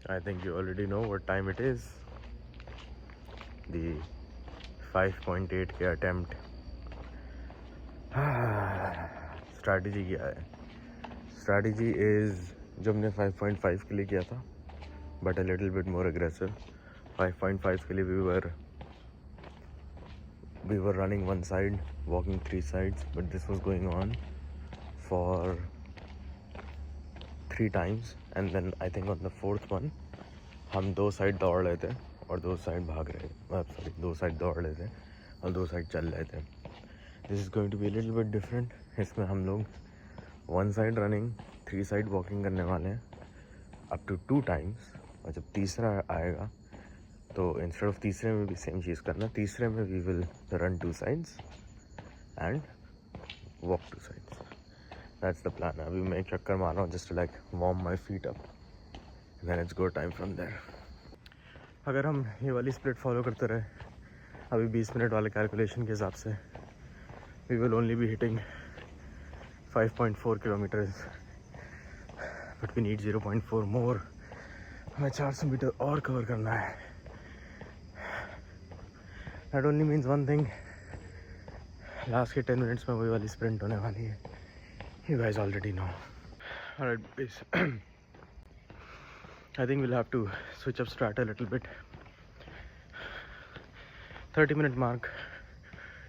I think you already know what time it is. The 5.8 के attempt. Strategy क्या है? Strategy is जो हमने 5.5 के लिए किया था, but a little bit more aggressive. 5.5 के लिए we were running one side, walking 3 sides, but this was going on for 3 times, and then I think on the 4th one हम 2 साइड दौड़ रहे थे और 2 साइड भाग रहे थे. 2 साइड दौड़ रहे थे और 2 साइड चल रहे थे. This is going to be little bit different. इसमें हम लोग 1 साइड रनिंग 3 साइड वॉकिंग करने वाले हैं अप टू 2 टाइम्स. और जब तीसरा आएगा तो इंस्टेड ऑफ तीसरे में भी सेम चीज़ करना. तीसरे में we will run 2 sides and walk 2 sides. That's the plan. अभी मैं एक चक्कर मार रहा हूँ just like warm my feet up, then it's go time from there. अगर हम ये वाली स्प्लिट फॉलो करते रहे अभी 20 मिनट वाले कैलकुलेशन के हिसाब से we will only be hitting 5.4 kilometers, but we need 0.4 more. हमें 400 मीटर और कवर करना है. That only means one thing, last के 10 मिनट्स में वही वाली स्प्रिंट होने वाली है. You guys already know. Alright boys. I think we'll have to switch up strat a little bit. 30-minute mark,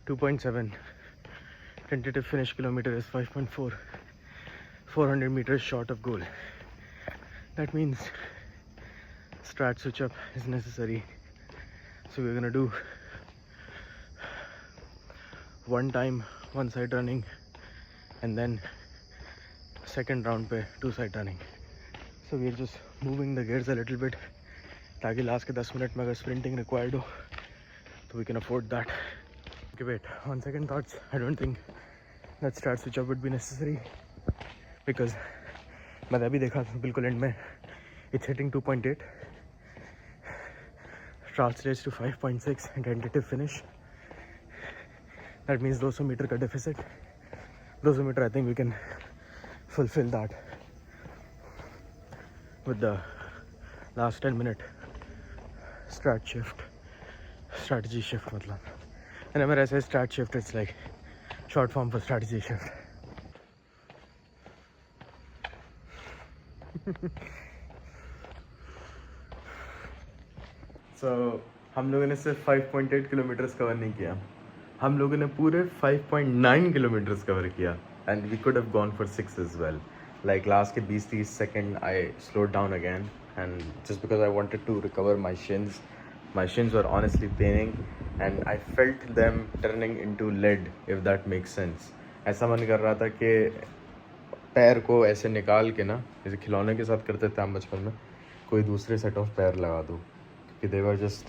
2.7. Tentative finish kilometer is 5.4. 400 meters short of goal. That means strat switch up is necessary. So we're gonna do 1 time 1 side running and then second round पे 2 side running. So we're just moving the gears a little bit ताकि last के 10 minute में अगर sprinting required हो तो we can afford that. Okay, wait, on second thoughts, I don't think that strat switch up would be necessary because मैंने अभी देखा बिल्कुल एंड में it's hitting 2.8, translates to 5.6 and tentative finish. That means 200 metre का deficit. 200 metre I think we can fulfill that with the last 10 minute strategy shift मतलब. And when I say strat shift, it's like short form for strategy shift. So हम लोगों ने सिर्फ 5.8 kilometres cover नहीं किया, हम लोगों ने पूरे 5.9 किलोमीटर्स कवर किया. And we could have gone for 6 as well. Like last के 20-30 second I slowed down again, and just because I wanted to recover my shins were honestly paining and I felt them turning into lead, if that makes sense. ऐसा मन कर रहा था कि पैर को ऐसे निकाल के ना, जैसे खिलौने के साथ करते थे हम बचपन में, कोई दूसरे सेट ऑफ पैर लगा दूँ, क्योंकि they were just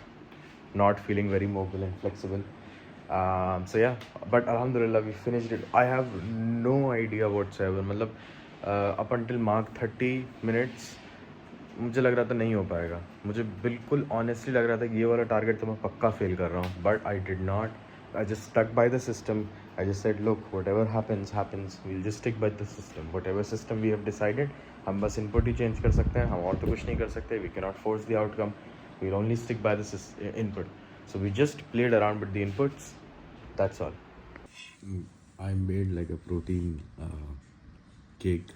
not feeling very mobile and flexible. So yeah, but alhamdulillah we finished it. I have no idea whatsoever. मतलब up until mark 30 minutes मुझे लग रहा था नहीं हो पाएगा. मुझे बिल्कुल ऑनेस्टली लग रहा था कि ये वाला टारगेट तो मैं पक्का फेल कर रहा हूँ. But I did not. I just stuck by the system. I just said look, whatever happens happens, we will just stick by the system. Whatever system we have decided, हम बस input ही change कर सकते हैं, हम और तो कुछ नहीं कर सकते. We can not force the outcome, we will only stick by the input. So we just played around with the inputs, that's all. I made like a protein cake,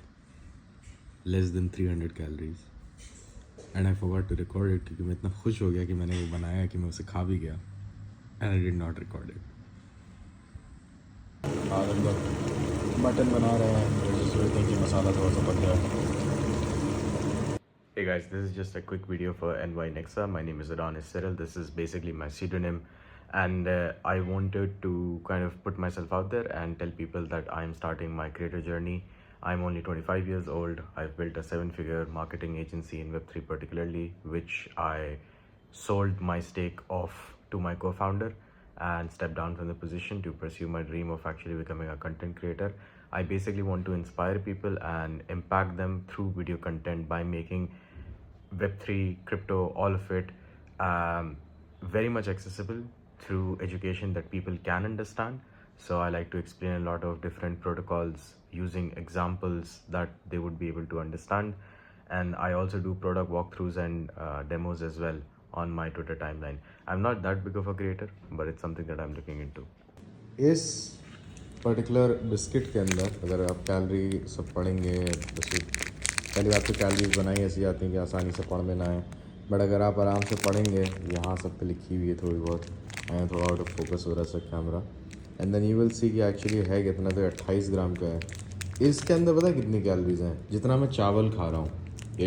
less than 300 calories. And I forgot to record it क्योंकि मैं इतना खुश हो गया कि मैंने वो बनाया कि मैं उसे खा भी गया. And I did not record it. Mutton बना रहे हैं, just waiting कि मसाला थोड़ा सा पक जाए. Hey guys, this is just a quick video for NY Nexa. My name is Adonis Cyril. This is basically my pseudonym, and I wanted to kind of put myself out there and tell people that I'm starting my creator journey. I'm only 25 years old. I've built a 7-figure marketing agency in Web3 particularly, which I sold my stake off to my co-founder and stepped down from the position to pursue my dream of actually becoming a content creator. I basically want to inspire people and impact them through video content by making Web3, crypto, all of it very much accessible through education that people can understand. So I like to explain a lot of different protocols using examples that they would be able to understand. and I also do product walkthroughs and demos as well on my Twitter timeline. I'm not that big of a creator, but it's something that I'm looking into. इस particular biscuit के अंदर अगर आप calorie सब पढ़ेंगे, जैसे पहली बात तो कैलोरीज बनाई ऐसी आती हैं कि आसानी से पढ़ में ना आए, बट अगर आप आराम से पढ़ेंगे, यहाँ सब पे लिखी हुई है थोड़ी बहुत, मैं थोड़ा आउट ऑफ फोकस हो रहा है sir camera, and then you will see कि एक्चुअली है कितना, तो 28 ग्राम का है। इसके अंदर पता है कितनी कैलोरीज हैं? जितना मैं चावल खा रहा हूँ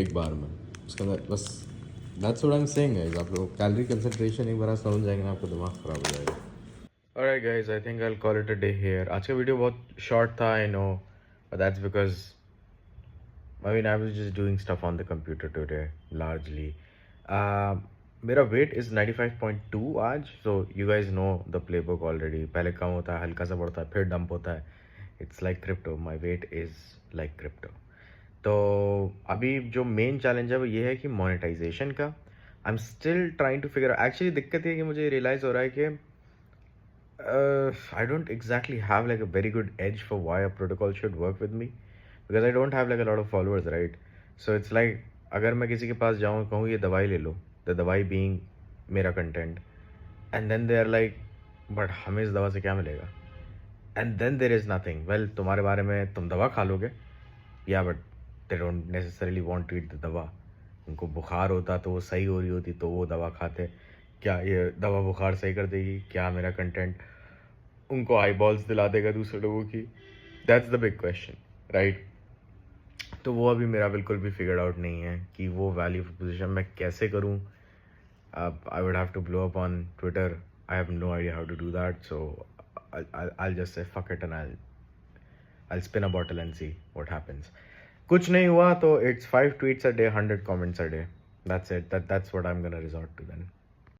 एक बार में, उसके अंदर बस। That's what I am saying guys, आप लोग कैलोरी कंसंट्रेशन एक बार आप समझ जाएंगे ना, आपका दिमाग ख़राब हो जाएगा। Alright guys, I think I'll call it a day here. आज का वीडियो बहुत शॉर्ट था, I know, but that's because I mean I was just doing stuff on the computer today largely. मेरा weight is 95.2 आज, so you guys know the playbook already. पहले कम होता है, हल्का सा बढ़ता है, फिर डंप होता है. It's like crypto. My weight is like crypto. तो अभी जो मेन चैलेंज है वो ये है कि मोनेटाइजेशन का I am still trying to figure. Actually दिक्कत ये है कि मुझे रियलाइज़ हो रहा है कि I don't exactly have like a very good edge for why a protocol should work with me because I don't have like a lot of followers, right? So it's like अगर मैं किसी के पास जाऊँ कहूँ ये दवाई ले लो, the दवाई being मेरा content, and then they are like but हमें इस दवा से क्या मिलेगा, and then there is nothing. Well, तुम्हारे बारे में तुम दवा खा लोगे, yeah, but they don't necessarily want to eat the दवा. उनको बुखार होता तो वो सही हो रही होती तो वो दवा खाते, क्या ये दवा बुखार सही कर देगी? क्या मेरा कंटेंट उनको आई बॉल्स दिला देगा दूसरे लोगों की? That's the big question, right? तो वो अभी मेरा बिल्कुल भी फिगर्ड आउट नहीं है कि वो वैल्यू प्रपोजिशन मैं कैसे करूँ. I would have to blow up on Twitter. I have no idea how to do that, so I'll just say fuck it and I'll spin a bottle and see what happens. कुछ नहीं हुआ तो it's 5 tweets a day, 100 comments a day. That's it. That's what I'm gonna resort to then.